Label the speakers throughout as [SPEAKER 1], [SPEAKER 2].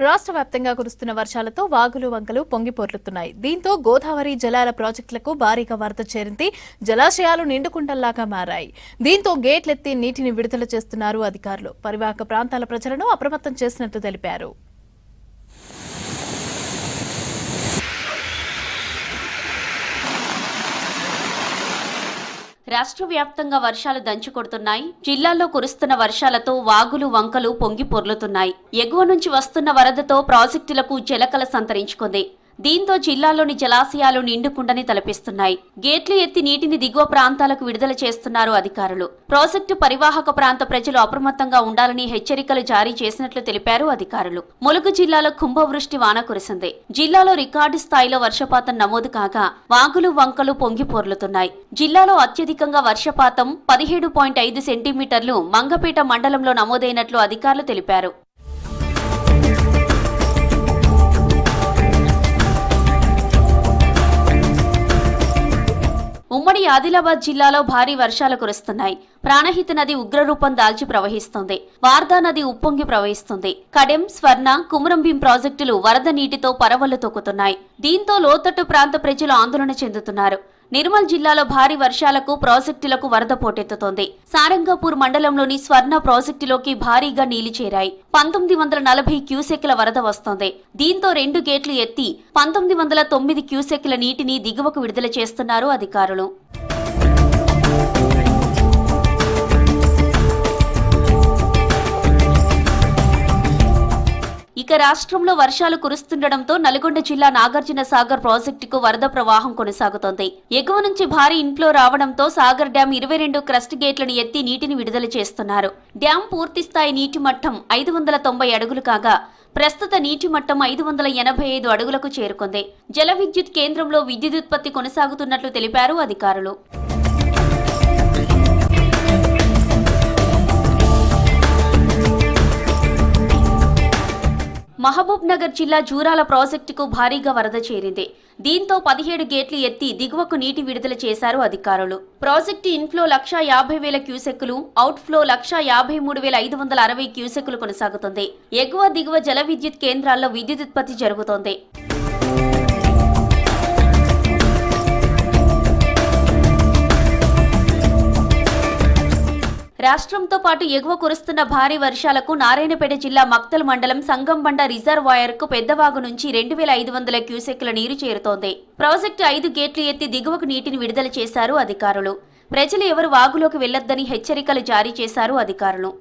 [SPEAKER 1] రాష్ట్ర వ్యాప్తంగా కురుస్తున్న వర్షాలతో వాగులు వంకలు పొంగిపొర్లుతున్నాయి. దీంతో గోదావరి జలాల ప్రాజెక్టులకు భారీగా వరద చేరింది. జలాశయాలు నిండుకుండల్లాగా మారాయి. దీంతో గేట్లెత్తి నీటిని విడుదల చేస్తున్నారు అధికారులు. పరివాహక ప్రాంతాల ప్రజలను అప్రమత్తం చేసినట్లు తెలిపారు.
[SPEAKER 2] రాష్ట్ర వ్యాప్తంగా వర్షాలు దంచుకొడుతున్నాయి. జిల్లాల్లో కురుస్తున్న వర్షాలతో వాగులు వంకలు పొంగి పొర్లుతున్నాయి. ఎగువ నుంచి వస్తున్న వరదతో ప్రాజెక్టులకు జలకల సంతరించుకుంది. దీంతో జిల్లాలోని జలాశయాలు నిండుకుండని తలపిస్తున్నాయి. గేట్లు ఎత్తి నీటిని దిగువ ప్రాంతాలకు విడుదల చేస్తున్నారు అధికారులు. ప్రాజెక్టు పరివాహక ప్రాంత ప్రజలు అప్రమత్తంగా ఉండాలని హెచ్చరికలు జారీ చేసినట్లు తెలిపారు అధికారులు. ములుగు జిల్లాలో కుంభవృష్టి వాన కురిసింది. జిల్లాలో రికార్డు స్థాయిలో వర్షపాతం నమోదు కాగా వాగులు వంకలు పొంగి పొర్లుతున్నాయి. జిల్లాలో అత్యధికంగా వర్షపాతం 17.5 సెంటీమీటర్లు మంగపేట మండలంలో నమోదైనట్లు అధికారులు తెలిపారు. ఉమ్మడి ఆదిలాబాద్ జిల్లాలో భారీ వర్షాలు కురుస్తున్నాయి. ప్రాణహిత నది ఉగ్రరూపం దాల్చి ప్రవహిస్తోంది. వార్దా నది ఉప్పొంగి ప్రవహిస్తుంది. కడెం, స్వర్ణ, కుమురంభీం ప్రాజెక్టులు వరద నీటితో పరవళ్లు తొక్కుతున్నాయి. దీంతో లోతట్టు ప్రాంత ప్రజలు ఆందోళన చెందుతున్నారు. నిర్మల్ జిల్లాలో భారీ వర్షాలకు ప్రాజెక్టులకు వరద పోటెత్తుతోంది. సారంగపూర్ మండలంలోని స్వర్ణ ప్రాజెక్టులోకి భారీగా నీళ్లు చేరాయి. 1940 క్యూసెక్ల వరద వస్తోంది. దీంతో 2 గేట్లు ఎత్తి 1909 క్యూసెక్ల నీటిని దిగువకు విడుదల చేస్తున్నారు అధికారులు. ఇక రాష్ట్రంలో వర్షాలు కురుస్తుండటంతో నల్గొండ జిల్లా నాగార్జున సాగర్ ప్రాజెక్టుకు వరద ప్రవాహం కొనసాగుతోంది. ఎగువ నుంచి భారీ ఇన్ఫ్లో రావడంతో సాగర్ డ్యాం 22 క్రస్ట్ గేట్లను ఎత్తి నీటిని విడుదల చేస్తున్నారు. డ్యాం పూర్తిస్థాయి నీటి మట్టం 590 అడుగులు కాగా ప్రస్తుత నీటి మట్టం 585 అడుగులకు చేరుకుంది. జల విద్యుత్ కేంద్రంలో విద్యుదుత్పత్తి కొనసాగుతున్నట్లు తెలిపారు అధికారులు. మహబూబ్ నగర్ జిల్లా జూరాల ప్రాజెక్టుకు భారీగా వరద చేరింది. దీంతో 17 గేట్లు ఎత్తి దిగువకు నీటి విడుదల చేశారు అధికారులు. ప్రాజెక్టు ఇన్ఫ్లో 1,50,000 క్యూసెక్కులు, అవుట్ఫ్లో 1,53,560 క్యూసెక్కులు కొనసాగుతుంది. ఎగువ దిగువ జల విద్యుత్ కేంద్రాల్లో విద్యుదుత్పత్తి జరుగుతోంది. రాష్ట్రంతో పాటు ఎగువ కురుస్తున్న భారీ వర్షాలకు నారాయణపేట జిల్లా మక్తల్ మండలం సంగంబండ రిజర్వాయర్కు పెద్దవాగు నుంచి 2,500 క్యూసెక్ల నీరు చేరుతోంది. ప్రాజెక్టు 5 గేట్లు ఎత్తి దిగువకు నీటిని విడుదల చేశారు అధికారులు. ప్రజలు ఎవరు వాగులోకి వెళ్లొద్దని హెచ్చరికలు జారీ చేశారు అధికారులు.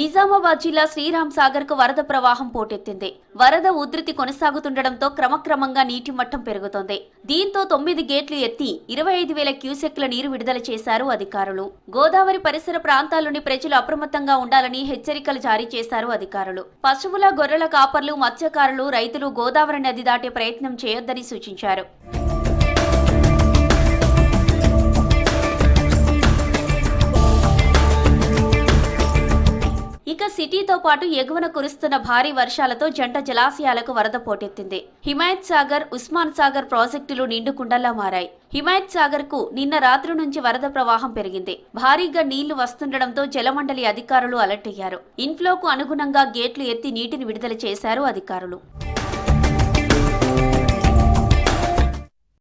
[SPEAKER 2] నిజామాబాద్ జిల్లా శ్రీరామ్ సాగర్ కు వరద ప్రవాహం పోటెత్తింది. వరద ఉధృతి కొనసాగుతుండటంతో క్రమక్రమంగా నీటి మట్టం పెరుగుతోంది. దీంతో 9 గేట్లు ఎత్తి 25,000 క్యూసెక్ల నీరు విడుదల చేశారు అధికారులు. గోదావరి పరిసర ప్రాంతాల్లోని ప్రజలు అప్రమత్తంగా ఉండాలని హెచ్చరికలు జారీ చేశారు అధికారులు. పశువుల, గొర్రెల కాపర్లు, మత్స్యకారులు, రైతులు గోదావరి నది దాటే ప్రయత్నం చేయొద్దని సూచించారు. ఇక సిటీతో పాటు ఎగువన కురుస్తున్న భారీ వర్షాలతో జంట జలాశయాలకు వరద పోటెత్తింది. హిమాయత్ సాగర్, ఉస్మాన్ సాగర్ ప్రాజెక్టులు నిండుకుండలా మారాయి. హిమాయత్ సాగర్ కు నిన్న రాత్రి నుంచి వరద ప్రవాహం పెరిగింది. భారీగా నీళ్లు వస్తుండటంతో జలమండలి అధికారులు అలర్ట్ అయ్యారు. ఇన్ఫ్లోకు అనుగుణంగా గేట్లు ఎత్తి నీటిని విడుదల చేశారు అధికారులు.